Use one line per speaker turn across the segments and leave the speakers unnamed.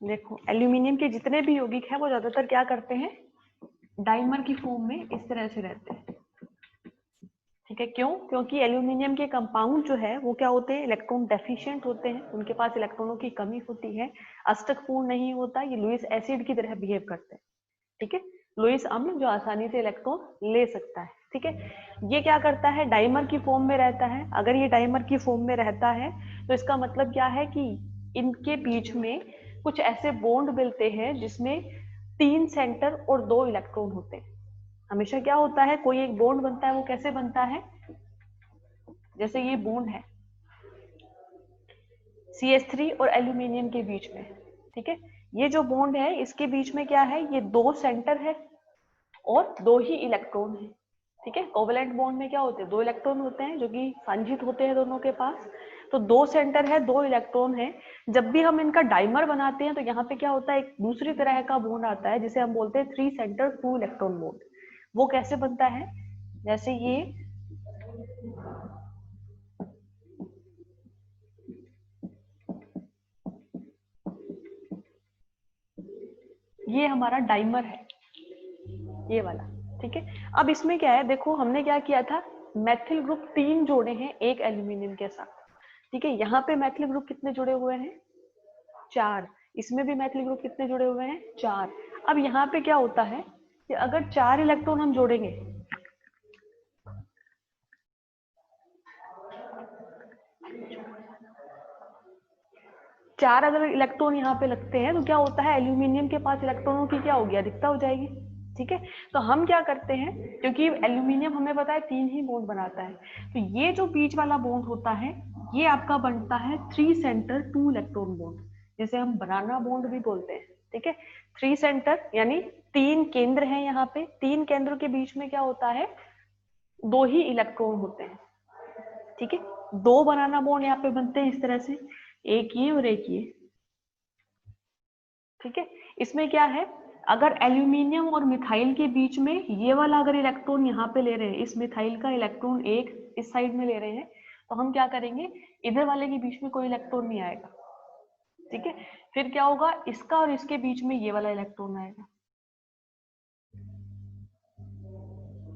देखो एल्यूमिनियम के जितने भी यौगिक हैं वो ज्यादातर क्या करते हैं, डाइमर की फॉर्म में इस तरह से रहते हैं। ठीक है, क्यों? क्योंकि एल्यूमिनियम के कंपाउंड जो है वो क्या होते हैं, इलेक्ट्रॉन डेफिशिएंट होते हैं, उनके पास इलेक्ट्रॉनों की कमी होती है, अष्टक पूर्ण नहीं होता, ये लुईस एसिड की तरह बिहेव करते हैं। ठीक है, लुईस अम्ल जो आसानी से इलेक्ट्रॉन ले सकता है। ठीक है, ये क्या करता है, डाइमर की फॉर्म में रहता है। अगर ये डाइमर की फॉर्म में रहता है तो इसका मतलब क्या है कि इनके बीच में कुछ ऐसे बॉन्ड मिलते हैं जिसमें 3 सेंटर और 2 इलेक्ट्रॉन होते हैं। हमेशा क्या होता है, कोई एक बॉन्ड बनता है, वो कैसे बनता है, जैसे ये बॉन्ड है CH3 और एल्यूमिनियम के बीच में। ठीक है, ये जो बॉन्ड है इसके बीच में क्या है, ये 2 सेंटर है और 2 ही इलेक्ट्रॉन है। ठीक है, कोवेलेंट बॉन्ड में क्या होते हैं, 2 इलेक्ट्रॉन होते हैं जो कि संचित होते हैं दोनों के पास। तो 2 सेंटर है, 2 इलेक्ट्रॉन है। जब भी हम इनका डाइमर बनाते हैं तो यहाँ पे क्या होता है, एक दूसरी तरह का बॉन्ड आता है जिसे हम बोलते हैं 3 सेंटर 2 इलेक्ट्रॉन बॉन्ड। वो कैसे बनता है, जैसे ये हमारा डाइमर है, ये वाला। ठीक है, अब इसमें क्या है, देखो हमने क्या किया था, मैथिल ग्रुप 3 जोड़े हैं एक एल्यूमिनियम के साथ। ठीक है, यहाँ पे मैथिल ग्रुप कितने जुड़े हुए हैं, 4। इसमें भी मैथिल ग्रुप कितने जुड़े हुए हैं, 4। अब यहाँ पे क्या होता है कि अगर 4 इलेक्ट्रॉन हम जोड़ेंगे, 4 अगर इलेक्ट्रॉन यहाँ पे लगते हैं तो क्या होता है, एल्यूमिनियम के पास इलेक्ट्रॉनों की क्या होगी, अधिकता हो जाएगी। ठीक है, तो हम क्या करते हैं, क्योंकि एल्यूमिनियम हमें पता है 3 ही बॉन्ड बनाता है, तो ये जो बीच वाला बॉन्ड होता है ये आपका बनता है 3 सेंटर 2 इलेक्ट्रॉन बॉन्ड, जिसे हम बनाना बॉन्ड भी बोलते हैं। ठीक है, 3 सेंटर यानी 3 केंद्र हैं, यहाँ पे 3 केंद्रों के बीच में क्या होता है, 2 ही इलेक्ट्रॉन होते हैं। ठीक है, 2 बनाना बॉन्ड यहाँ पे बनते हैं इस तरह से, एक ये और एक ये। ठीक है, इसमें क्या है, अगर एल्यूमिनियम और मिथाइल के बीच में ये वाला अगर इलेक्ट्रॉन यहाँ पे ले रहे हैं, इस मिथाइल का इलेक्ट्रॉन एक इस साइड में ले रहे हैं, तो हम क्या करेंगे, इधर वाले के बीच में कोई इलेक्ट्रॉन नहीं आएगा। ठीक है, फिर क्या होगा, इसका और इसके बीच में ये वाला इलेक्ट्रॉन आएगा।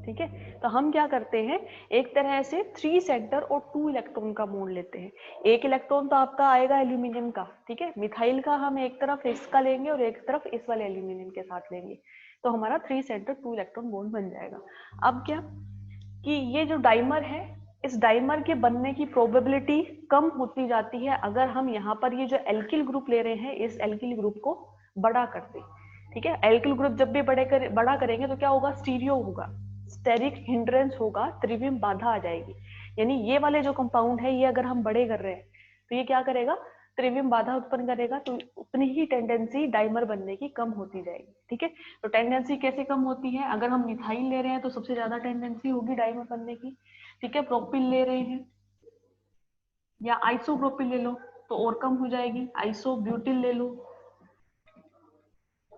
ठीक है, तो हम क्या करते हैं, एक तरह से 3 सेंटर और 2 इलेक्ट्रॉन का बॉन्ड लेते हैं। एक इलेक्ट्रॉन तो आपका आएगा एल्यूमिनियम का, ठीक है, मिथाइल का हम एक तरफ इसका लेंगे और एक तरफ इस वाले एल्यूमिनियम के साथ लेंगे, तो हमारा 3 सेंटर 2 इलेक्ट्रॉन बॉन्ड बन जाएगा। अब क्या कि ये जो डाइमर है, इस डाइमर के बनने की प्रोबेबिलिटी कम होती जाती है अगर हम यहाँ पर ये जो एल्किल ग्रुप ले रहे हैं, इस एल्किल ग्रुप को बड़ा कर दें। ठीक है, एल्किल ग्रुप जब भी बड़ा करेंगे तो क्या होगा, स्टीरियो होगा, स्टेरिक हिंड्रेंस होगा, त्रिविम बाधा आ जाएगी। यानी ये वाले जो कंपाउंड है ये अगर हम बड़े कर रहे हैं तो ये क्या करेगा, त्रिविम बाधा उत्पन्न करेगा, तो उतनी ही टेंडेंसी डाइमर बनने की कम होती जाएगी। ठीक है, तो टेंडेंसी कैसे कम होती है, अगर हम मिथाइल ले रहे हैं तो सबसे ज्यादा टेंडेंसी होगी डाइमर बनने की। ठीक है, प्रोपिल ले रहे हैं या आइसोप्रोपिल ले लो तो और कम हो जाएगी, आइसोब्यूटिल ले लो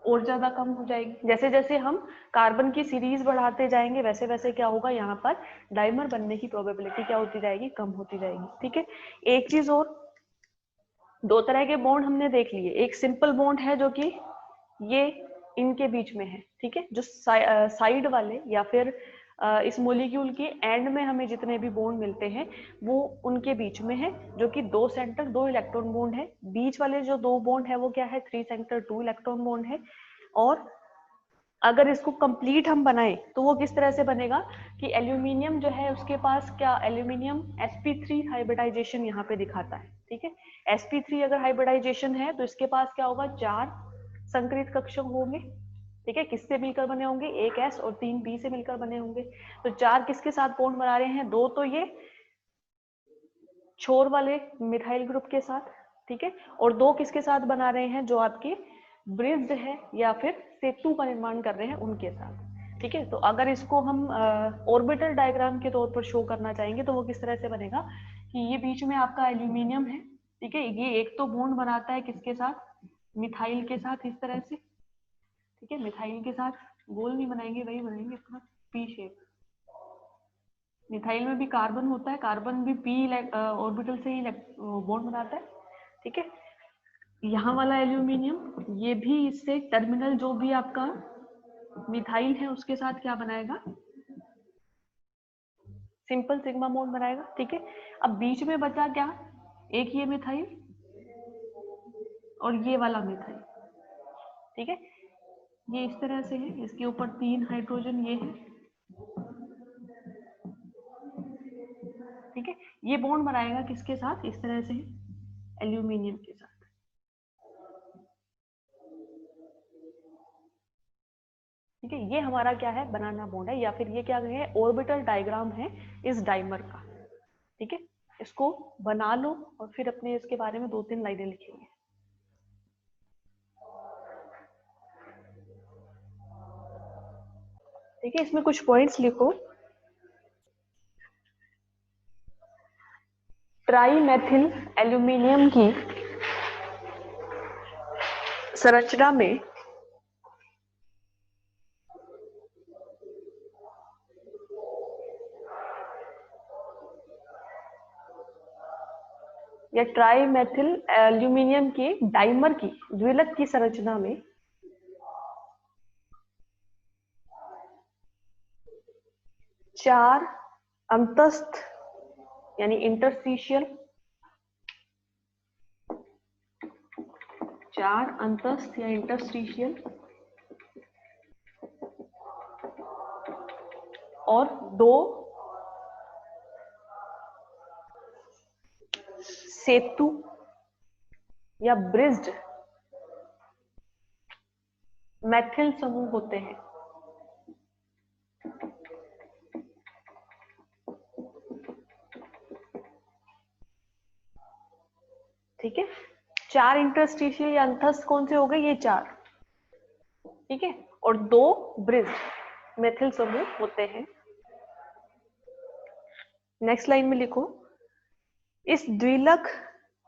और ज्यादा कम हो जाएगी। जैसे जैसे हम कार्बन की सीरीज बढ़ाते जाएंगे वैसे वैसे क्या होगा, यहाँ पर डाइमर बनने की प्रोबेबिलिटी क्या होती जाएगी, कम होती जाएगी। ठीक है, एक चीज और, 2 तरह के बॉन्ड हमने देख लिए, एक सिंपल बॉन्ड है जो कि ये इनके बीच में है। ठीक है, जो साइड वाले या फिर इस मोलिक्यूल के एंड में हमें जितने भी बॉन्ड मिलते हैं वो उनके बीच में है, जो कि 2 सेंटर 2 इलेक्ट्रॉन बॉन्ड है। बीच वाले जो 2 बॉन्ड है वो क्या है, 3 सेंटर 2 इलेक्ट्रॉन बॉन्ड है। और अगर इसको कंप्लीट हम बनाए तो वो किस तरह से बनेगा कि एल्यूमिनियम जो है उसके पास क्या, एल्यूमिनियम sp3 हाइब्रिडाइजेशन यहाँ पे दिखाता है। ठीक है, sp3 अगर हाइब्रिडाइजेशन है तो इसके पास क्या होगा, 4 संकरित कक्षक होंगे। ठीक है, किससे मिलकर बने होंगे, एक s और 3 b से मिलकर बने होंगे। तो 4 किसके साथ बॉन्ड बना रहे हैं, 2 तो ये छोर वाले मिथाइल ग्रुप के साथ, ठीक है, और 2 किसके साथ बना रहे हैं, जो आपके ब्रिज है या फिर सेतु का निर्माण कर रहे हैं उनके साथ। ठीक है, तो अगर इसको हम ऑर्बिटल डायग्राम के तौर पर शो करना चाहेंगे तो वो किस तरह से बनेगा कि ये बीच में आपका एल्यूमिनियम है। ठीक है, ये एक तो बॉन्ड बनाता है किसके साथ, मिथाइल के साथ, इस तरह से। ठीक है, मिथाइल के साथ गोल नहीं बनाएंगे, वही बनाएंगे अपना पी शेप। मिथाइल में भी कार्बन होता है, कार्बन भी पी ऑर्बिटल से ही बॉन्ड बनाता है। ठीक है, यहाँ वाला एल्यूमिनियम ये भी इससे टर्मिनल जो भी आपका मिथाइल है उसके साथ क्या बनाएगा, सिंपल सिग्मा बॉन्ड बनाएगा। ठीक है, अब बीच में बचा क्या, एक ये मिथाइल और ये वाला मिथाइल। ठीक है, ये इस तरह से है, इसके ऊपर 3 हाइड्रोजन ये है। ठीक है, ये बॉन्ड बनाएगा किसके साथ, इस तरह से एल्यूमिनियम के साथ। ठीक है, ये हमारा क्या है, बनाना बॉन्ड है, या फिर ये क्या है, ऑर्बिटल डायग्राम है इस डाइमर का। ठीक है, इसको बना लो और फिर अपने इसके बारे में 2-3 लाइनें लिखेंगे। ठीक है, इसमें कुछ पॉइंट्स लिखो। ट्राई मेथिल एल्यूमिनियम की संरचना में या ट्राई मेथिल एल्यूमिनियम के डाइमर की द्विलक की संरचना में 4 अंतस्थ यानी इंटरस्टिशियल, 4 अंतस्थ या इंटरस्टिशियल और 2 सेतु या ब्रिज्ड मेथिल समूह होते हैं। ठीक है, 4 इंटरस्टिशियल या अंतस्थ कौन से हो गए, ये 4। ठीक है, और 2 ब्रिज्ड मेथिल समूह होते हैं। नेक्स्ट लाइन में लिखो, इस द्विलक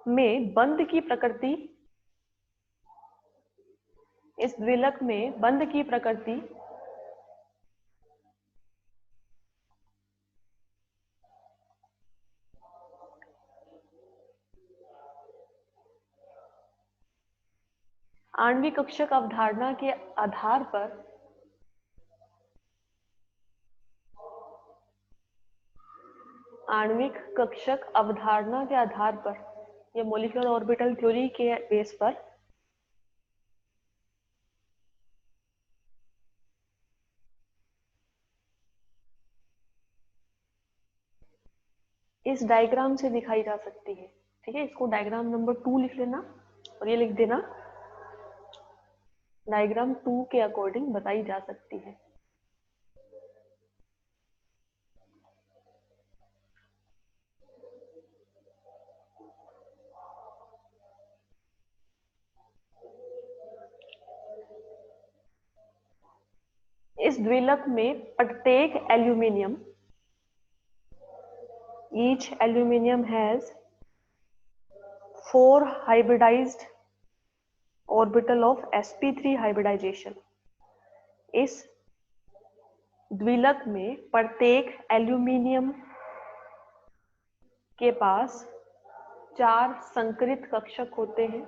में बंध की प्रकृति, इस द्विलक में बंध की प्रकृति आणविक कक्षक अवधारणा के आधार पर आणविक कक्षक अवधारणा के आधार पर या मॉलिक्यूलर ऑर्बिटल थ्योरी के बेस पर इस डायग्राम से दिखाई जा सकती है। ठीक है, इसको डायग्राम नंबर 2 लिख लेना और ये लिख देना, डायग्राम 2 के अकॉर्डिंग बताई जा सकती है। इस द्विलक में प्रत्येक aluminium, each aluminum has 4 hybridized orbital of sp3 hybridization। इस द्विलक में प्रत्येक एल्यूमिनियम के पास 4 संकरित कक्षक होते हैं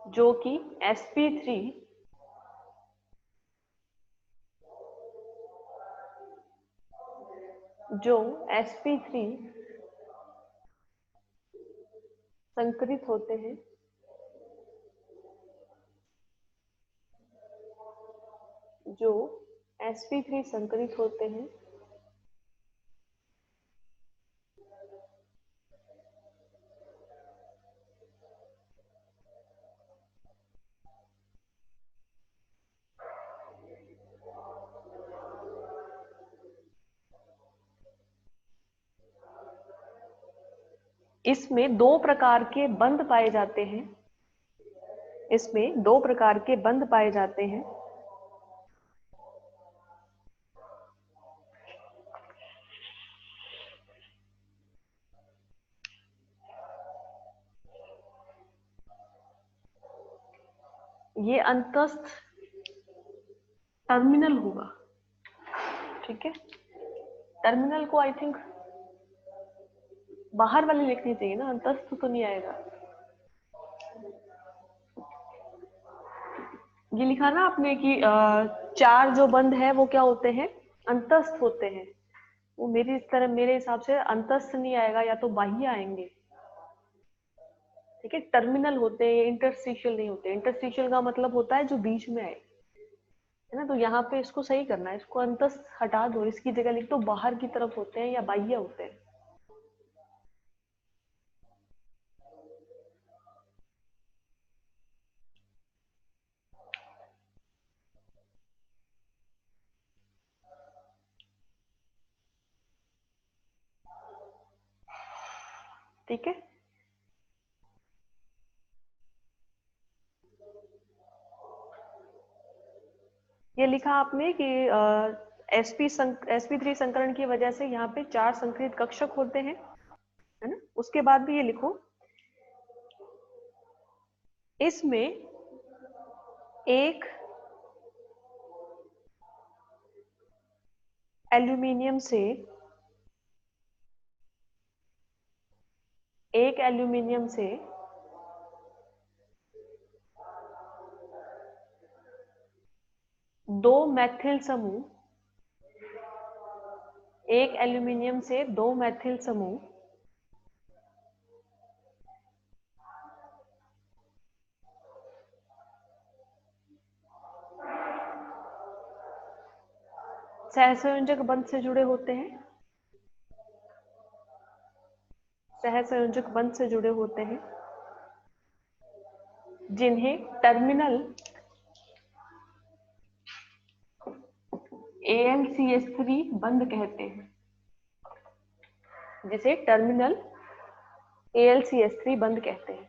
जो कि sp3 संकरित होते हैं, जो sp3 संकरित होते हैं इसमें 2 प्रकार के बंध पाए जाते हैं, इसमें 2 प्रकार के बंध पाए जाते हैं। ये अंतस्थ टर्मिनल होगा। ठीक है, टर्मिनल को आई थिंक बाहर वाली लिखनी चाहिए ना, अंतस्थ तो नहीं आएगा। ये लिखा ना आपने कि चार जो बंध है वो क्या होते हैं, अंतस्थ होते हैं। वो मेरे हिसाब से अंतस्थ नहीं आएगा, या तो बाह्य आएंगे। ठीक है, टर्मिनल होते हैं, इंटरस्टिशियल नहीं होते। इंटरस्टिशियल का मतलब होता है जो बीच में आए, है ना। तो यहाँ पे इसको सही करना है, इसको अंतस्थ हटा दो, इसकी जगह लिख दो बाहर की तरफ होते हैं या बाह्य होते हैं। ठीक है, ये लिखा आपने कि sp3 संकरण की वजह से यहाँ पे 4 संकरित कक्षक होते हैं, है ना। उसके बाद भी ये लिखो, इसमें एक एल्यूमिनियम से दो मैथिल समूह, एक एल्यूमिनियम से दो मैथिल समूह सहसंयोजक बंध से जुड़े होते हैं, सहसंयोजक बंध से जुड़े होते हैं, जिन्हें टर्मिनल AlCH3 बंध कहते हैं, जिसे टर्मिनल AlCH3 बंध कहते हैं।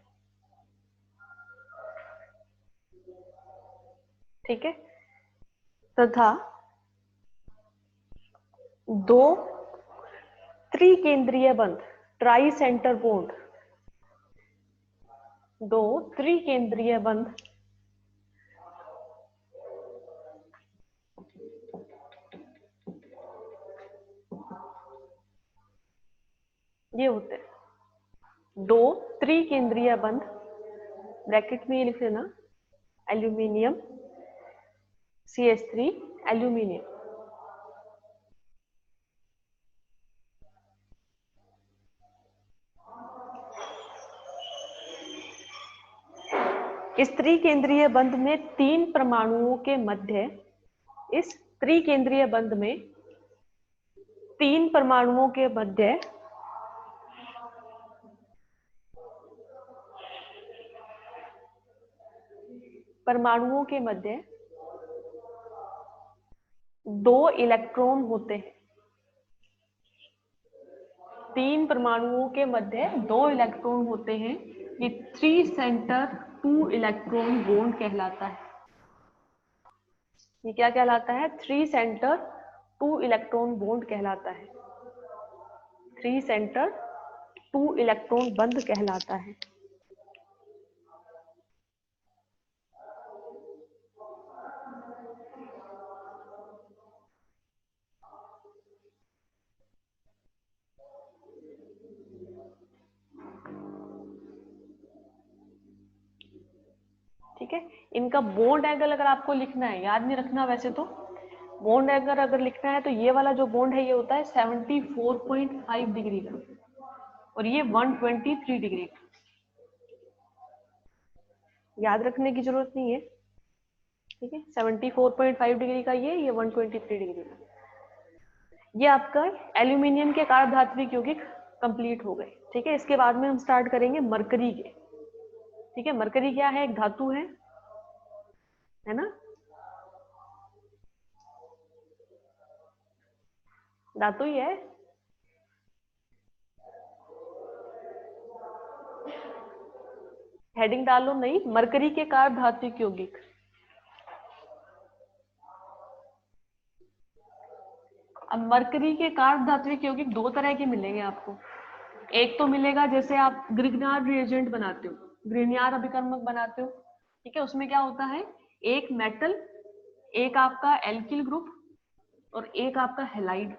ठीक है, तथा दो त्रिकेंद्रीय बंध, ट्राई सेंटर बॉन्ड, दो त्रिकेंद्रीय बंध ये होते हैं। दो त्रिकेंद्रीय बंध, ब्रैकेट में ये लिख लेना, एल्यूमिनियम CH3 एल्यूमिनियम। इस त्रिकेंद्रीय बंध में तीन परमाणुओं के मध्य, इस त्रिकेंद्रीय बंध में तीन परमाणुओं के मध्य दो इलेक्ट्रॉन होते हैं। तीन परमाणुओं के मध्य दो इलेक्ट्रॉन होते हैं, ये 3 सेंटर 2 इलेक्ट्रॉन बॉन्ड कहलाता है। ये क्या कहलाता है, 3 सेंटर 2 इलेक्ट्रॉन बॉन्ड कहलाता है, 3 सेंटर 2 इलेक्ट्रॉन बंध कहलाता है। ठीक है, इनका बॉन्ड एंगल अगर आपको लिखना है, याद नहीं रखना वैसे तो, बॉन्ड एंगल अगर लिखना है तो ये वाला जो बॉन्ड है ये होता है 74.5 डिग्री का, और ये 123 डिग्री का। याद रखने की जरूरत नहीं है। ठीक है, 74.5 डिग्री का ये 123 डिग्री का। ये आपका एल्यूमिनियम के कार्ब धात्विक यौगिक कंप्लीट हो गए। ठीक है, इसके बाद में हम स्टार्ट करेंगे मरकरी के। ठीक है, मरकरी क्या है, एक धातु है ना, धातु ही है। हेडिंग डालो, नहीं, मरकरी के कार्ब धात्विक यौगिक। अब मरकरी के कार्ब धात्विक यौगिक दो तरह के मिलेंगे आपको। एक तो मिलेगा जैसे आप ग्रिग्नार्ड रिएजेंट बनाते हो, ग्रिग्नार्ड अभिकर्मक बनाते हो। ठीक है, उसमें क्या होता है, एक मेटल, एक आपका एल्किल ग्रुप और एक आपका हेलाइड।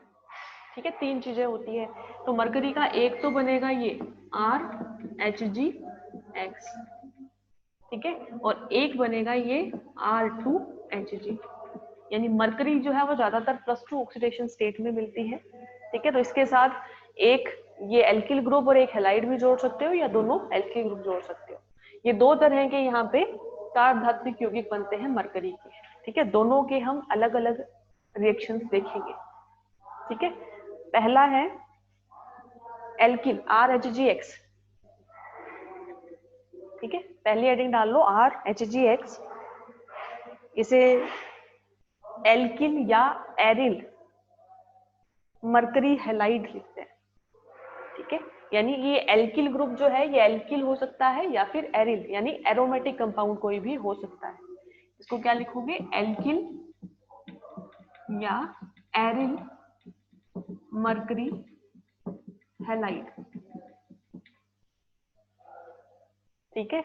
ठीक है, 3 चीजें होती है। तो मरकरी का एक तो बनेगा ये RHgX, ठीक है, और एक बनेगा ये R2Hg। यानी मरकरी जो है वो ज्यादातर +2 ऑक्सीडेशन स्टेट में मिलती है। ठीक है, तो इसके साथ एक ये एल्किल ग्रुप और एक हैलाइड भी जोड़ सकते हो, या दोनों एल्किल ग्रुप जोड़ सकते हो। ये दो तरह के यहाँ पे चार धात्विक यौगिक बनते हैं मरकरी के। ठीक है, दोनों के हम अलग अलग रिएक्शंस देखेंगे। ठीक है, पहला है एल्किल RHgX। ठीक है, पहली हेडिंग डाल लो RHgX। इसे एल्किल या एरिल मरकरी हैलाइड लिखते हैं। ठीक है, यानी ये एल्किल ग्रुप जो है ये एल्किल हो सकता है या फिर एरिल यानी एरोमेटिक कंपाउंड कोई भी हो सकता है। इसको क्या लिखोगे, एल्किल या एरिल मरकरी हैलाइड। ठीक है,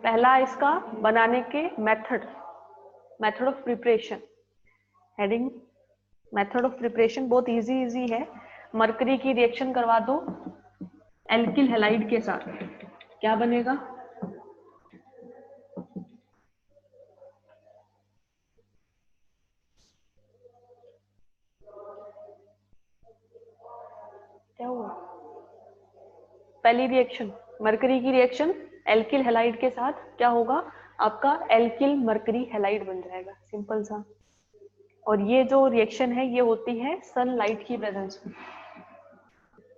पहला इसका बनाने के method of preparation, heading method of preparation बहुत इजी है। मरकरी की रिएक्शन करवा दो एल्किल हैलाइड के साथ, क्या बनेगा, क्या हुआ, पहली रिएक्शन मरकरी की रिएक्शन एल्किल हैलाइड के साथ क्या होगा, आपका एल्किल मरकरी हैलाइड बन जाएगा, सिंपल सा। और ये जो रिएक्शन है ये होती है सनलाइट की प्रेजेंस में,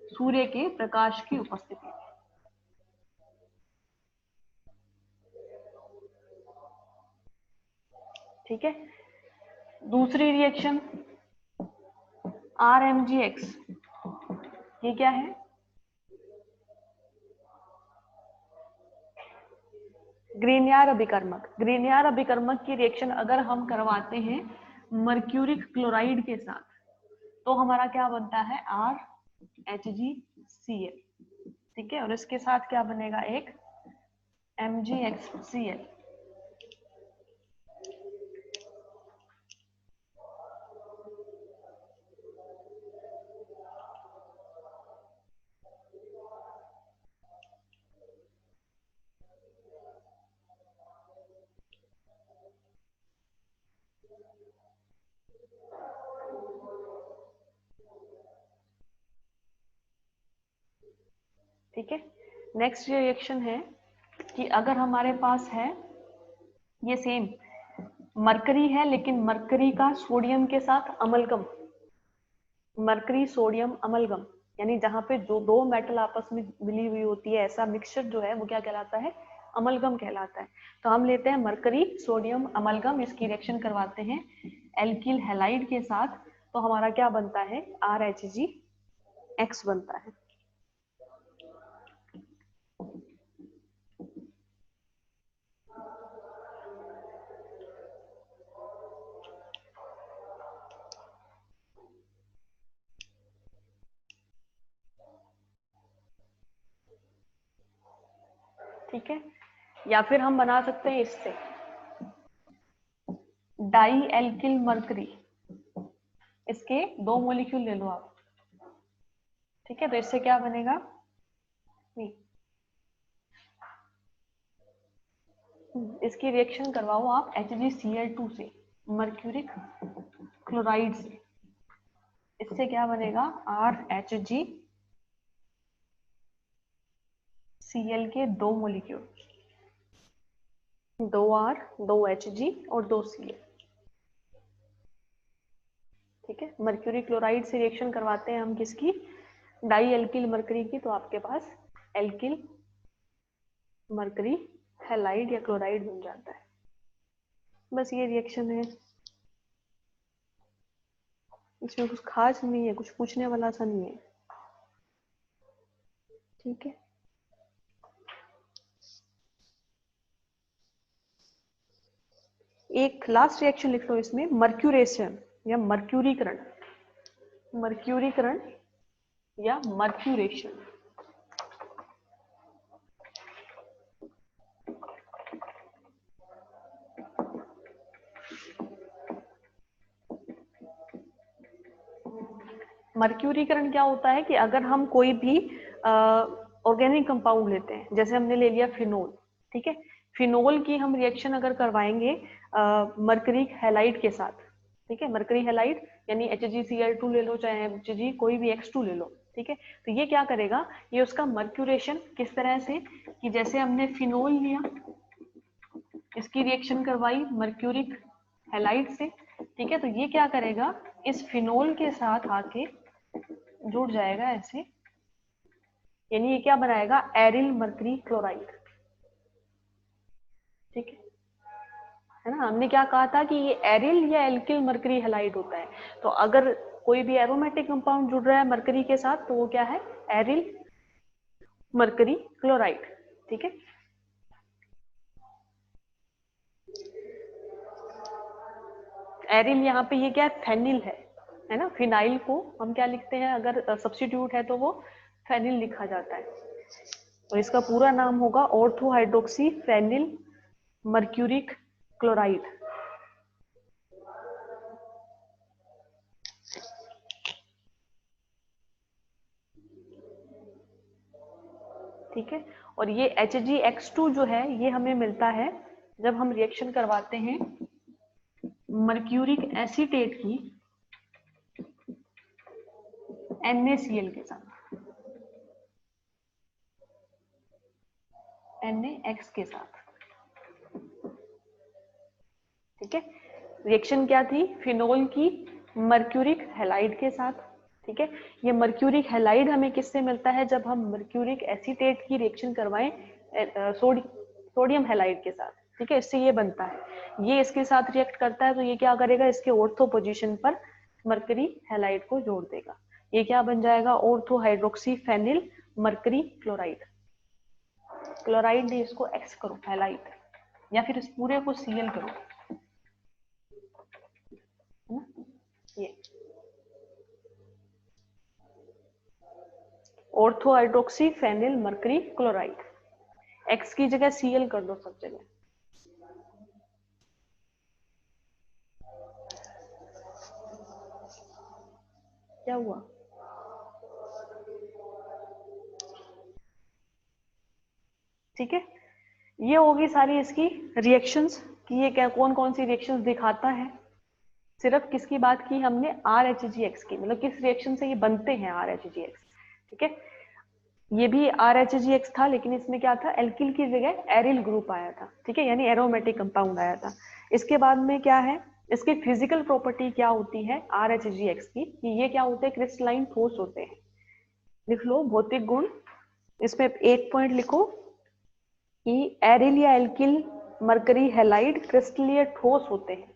सूर्य के प्रकाश की उपस्थिति में। ठीक है, दूसरी रिएक्शन RMgX, ये क्या है, ग्रीनियर अभिकर्मक। ग्रीनियर अभिकर्मक की रिएक्शन अगर हम करवाते हैं मर्क्यूरिक क्लोराइड के साथ तो हमारा क्या बनता है RHgCl। ठीक है, और इसके साथ क्या बनेगा, एक MgXCl। ठीक है, नेक्स्ट रिएक्शन है कि अगर हमारे पास है ये सेम मरकरी है लेकिन मरकरी का सोडियम के साथ अमलगम, मरकरी सोडियम अमलगम, यानी जहां पे जो दो मेटल आपस में मिली हुई होती है ऐसा मिक्सचर जो है वो क्या कहलाता है, अमलगम कहलाता है। तो हम लेते हैं मरकरी सोडियम अमलगम, इसकी रिएक्शन करवाते हैं एल्किल हैलाइड के साथ, तो हमारा क्या बनता है RHgX बनता है। ठीक है, या फिर हम बना सकते हैं इससे डाई एल्किल मरकरी, इसके 2 मॉलिक्यूल ले लो आप। ठीक है, तो इससे क्या बनेगा, नहीं इसकी रिएक्शन करवाओ आप HgCl2 से, मर्क्यूरिक क्लोराइड से, इससे क्या बनेगा RHgCl के 2 मॉलिक्यूल, 2R 2Hg और 2Cl। ठीक है, मर्क्यूरी क्लोराइड से रिएक्शन करवाते हैं हम किसकी, डाई एल्किल मरकरी की, तो आपके पास एल्किल मरकरी हैलाइड या क्लोराइड बन जाता है। बस ये रिएक्शन है, इसमें कुछ खास नहीं है, कुछ पूछने वाला सा नहीं है। ठीक है, एक लास्ट रिएक्शन लिख लो इसमें, मर्क्यूरेशन या मर्क्यूरीकरण, मर्क्यूरीकरण या मर्क्यूरेशन। मर्क्यूरीकरण क्या होता है कि अगर हम कोई भी ऑर्गेनिक कंपाउंड लेते हैं, जैसे हमने ले लिया फिनोल, ठीक है, फिनोल की हम रिएक्शन अगर करवाएंगे मर्करी हैलाइड के साथ, ठीक है, मर्करी हैलाइड यानी HgCl2 ले लो, चाहे Hg कोई भी X2 ले लो, ठीक है, तो ये क्या करेगा, ये उसका मर्क्यूरेशन किस तरह से कि जैसे हमने फिनोल लिया, इसकी रिएक्शन करवाई मर्क्यूरिक हैलाइड से, ठीक है, तो ये क्या करेगा, इस फिनोल के साथ आके जुड़ जाएगा ऐसे, यानी ये क्या बनाएगा, एरिल मर्करी क्लोराइड, ठीक है ना। हमने क्या कहा था कि ये एरिल या एल्किल मर्करी हैलाइड होता है, तो अगर कोई भी एरोमेटिक कंपाउंड जुड़ रहा है मर्करी के साथ तो वो क्या है, एरिल मर्करी क्लोराइड, ठीक है। एरिल यहाँ पे ये क्या है, फेनिल है ना, फिनाइल को हम क्या लिखते हैं, अगर सब्स्टिट्यूट है तो वो फेनिल लिखा जाता है, और इसका पूरा नाम होगा ortho hydroxy phenyl mercuric chloride. ठीक है, और ये HgX2 जो है ये हमें मिलता है जब हम रिएक्शन करवाते हैं मर्क्यूरिक एसीटेट की NaCl के साथ, NaX के साथ, ठीक है। रिएक्शन क्या थी, फिनोल की मर्क्यूरिक हैलाइड के साथ, ठीक है। ये मर्क्यूरिक हैलाइड हमें किससे मिलता है, जब हम मर्क्यूरिक एसीटेट की रिएक्शन करवाएं सोडियम हैलाइड के साथ, ठीक है, इससे ये बनता है, ये इसके साथ रिएक्ट करता है तो ये क्या करेगा, इसके ऑर्थो पोजीशन पर मर्करी हैलाइड को जोड़ देगा, ये क्या बन जाएगा, ortho hydroxy phenyl mercury chloride. Chloride ने इसको X करो हैलाइड, या फिर इस पूरे को Cl करो, है ना, ये ortho hydroxy phenyl mercury chloride, X की जगह Cl कर दो सब जगह। क्या हुआ, ठीक है, ये होगी सारी इसकी रिएक्शंस कि ये क्या कौन कौन सी रिएक्शंस दिखाता है। सिर्फ किसकी बात की हमने, RHgX की, मतलब किस रिएक्शन से ये बनते हैं RHgX, ठीक है। ये भी RHgX था लेकिन इसमें क्या था, एल्किल की जगह एरिल ग्रुप आया था, ठीक है, यानी एरोमेटिक कंपाउंड आया था। इसके बाद में क्या है, इसकी फिजिकल प्रॉपर्टी क्या होती है RHgX की, कि ये क्या होते हैं, क्रिस्टलाइन ठोस होते हैं। लिख लो भौतिक गुण, इसमें एक पॉइंट लिखो कि एरिल या एल्किल मर्करी हैलाइड क्रिस्टलीय ठोस होते हैं,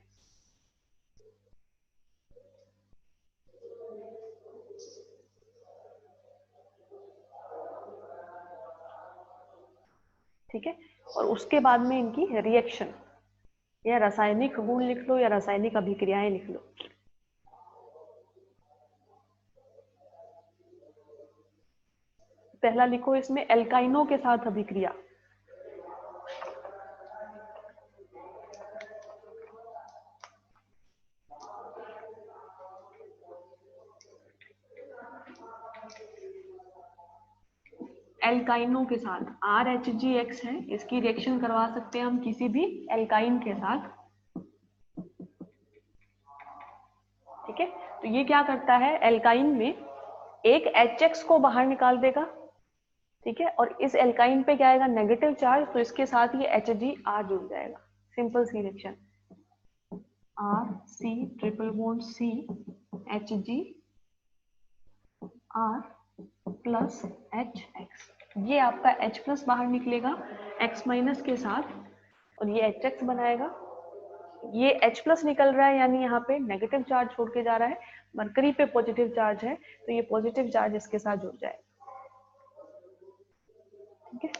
ठीक है। और उसके बाद में इनकी रिएक्शन या रासायनिक गुण लिख लो या रासायनिक अभिक्रियाएं लिख लो। पहला लिखो इसमें एल्काइनों के साथ अभिक्रिया, एल्काइनों के साथ RHgX है, इसकी रिएक्शन करवा सकते हैं हम किसी भी एल्काइन के साथ, ठीक है। तो ये क्या करता है, एल्काइन में एक HX को बाहर निकाल देगा, ठीक है, और इस एल्काइन पे क्या आएगा, नेगेटिव चार्ज, तो इसके साथ ये HgR जुड़ जाएगा, simple C reaction, RC triple bond C HgR plus HX, ये आपका H प्लस बाहर निकलेगा X माइनस के साथ, और ये HX बनाएगा, ये H प्लस निकल रहा है यानी यहाँ पे नेगेटिव चार्ज छोड़ के जा रहा है, मरकरी पे पॉजिटिव चार्ज है तो ये पॉजिटिव चार्ज इसके साथ जुड़ जाए, ठीक है।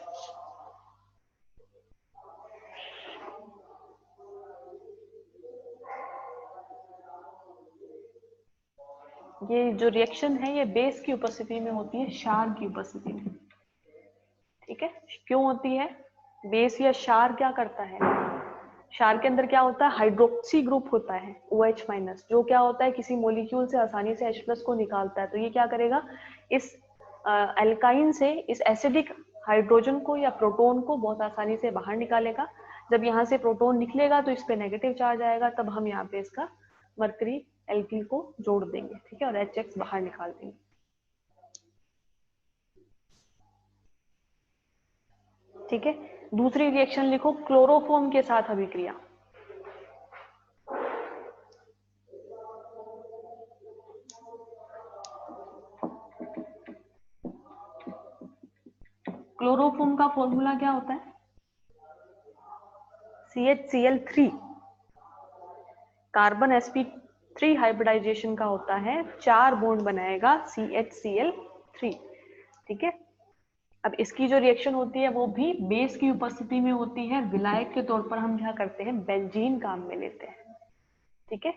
ये जो रिएक्शन है ये बेस की उपस्थिति में होती है, क्षार की उपस्थिति में, ठीक है। क्यों होती है, बेस या क्षार क्या करता है, क्षार के अंदर क्या होता है, हाइड्रोक्सी ग्रुप होता है OH माइनस, जो क्या होता है किसी मॉलिक्यूल से आसानी से H प्लस को निकालता है। तो ये क्या करेगा, इस एल्काइन से इस एसिडिक हाइड्रोजन को या प्रोटोन को बहुत आसानी से बाहर निकालेगा। जब यहाँ से प्रोटोन निकलेगा तो इस पे नेगेटिव चार्ज आएगा, तब हम यहाँ पे इसका मरकरी एल्किल को जोड़ देंगे, ठीक है, और HX बाहर निकाल देंगे। ठीक है, दूसरी रिएक्शन लिखो, क्लोरोफॉर्म के साथ अभिक्रिया। क्लोरोफॉर्म का फॉर्मूला क्या होता है, CHCl3, कार्बन sp3 हाइब्रिडाइजेशन का होता है, 4 बॉन्ड बनाएगा CHCl3, ठीक है। अब इसकी जो रिएक्शन होती है वो भी बेस की उपस्थिति में होती है, विलायक के तौर पर हम क्या करते हैं, बेंजीन काम में लेते हैं, ठीक है।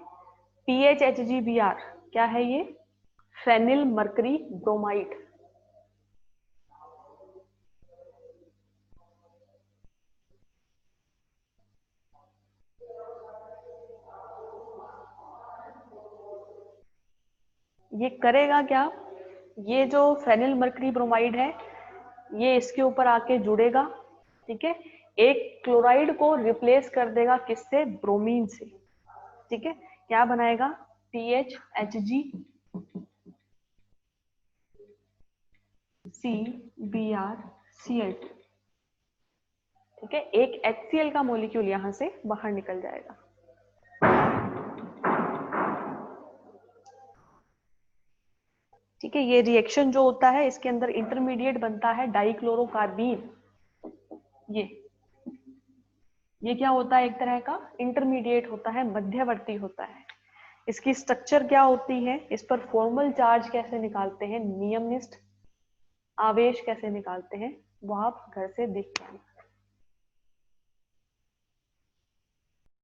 PHHgBr क्या है ये, फेनिल मरकरी ब्रोमाइड। ये करेगा क्या, ये जो फेनिल मरकरी ब्रोमाइड है ये इसके ऊपर आके जुड़ेगा, ठीक है, एक क्लोराइड को रिप्लेस कर देगा किससे, ब्रोमीन से, ठीक है। क्या बनाएगा, PHHgCbrCl2, ठीक है, एक HCl का मॉलिक्यूल यहां से बाहर निकल जाएगा। ठीक है, ये रिएक्शन जो होता है इसके अंदर इंटरमीडिएट बनता है डाइक्लोरोकार्बीन। ये क्या होता है, एक तरह का इंटरमीडिएट होता है, मध्यवर्ती होता है। इसकी स्ट्रक्चर क्या होती है, इस पर फॉर्मल चार्ज कैसे निकालते हैं, नियमनिष्ठ आवेश कैसे निकालते हैं, वो आप घर से देख के आना।